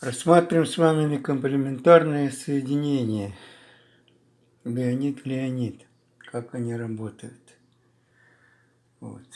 Рассматриваем с вами некомплементарные соединения. Леонид, как они работают. Вот.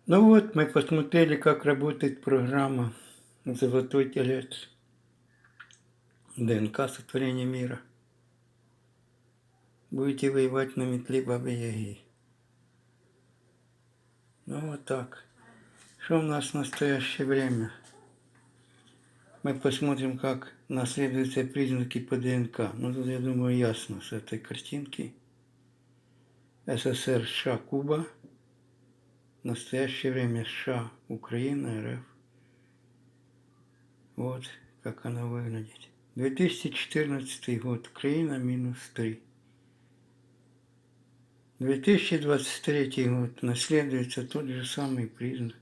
Ну вот, мы посмотрели, как работает программа «Золотой телец». ДНК сотворения мира. Будете воевать на метле Бабы-Яги. Ну вот так. Что у нас в настоящее время? Мы посмотрим, как наследуются признаки по ДНК. Ну тут, я думаю, ясно с этой картинки. СССР, США, Куба. В настоящее время США, Украина, РФ. Вот как она выглядит. 2014 год. Украина -3. 2023 год. Наследуется тот же самый признак.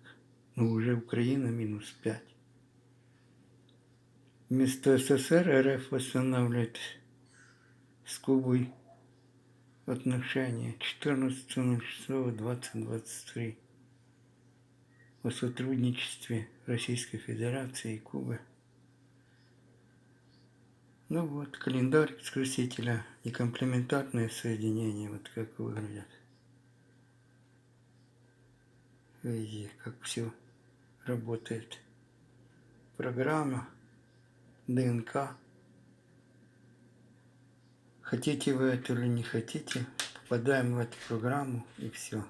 Но уже Украина -5. Вместо СССР РФ восстанавливает с Кубой отношения 14.06.2023 о сотрудничестве Российской Федерации и Кубы. Ну вот, календарь Крестителя и комплементарные соединения, вот как выглядят. Видите, как все работает. Программа, ДНК. Хотите вы это или не хотите, попадаем в эту программу и все.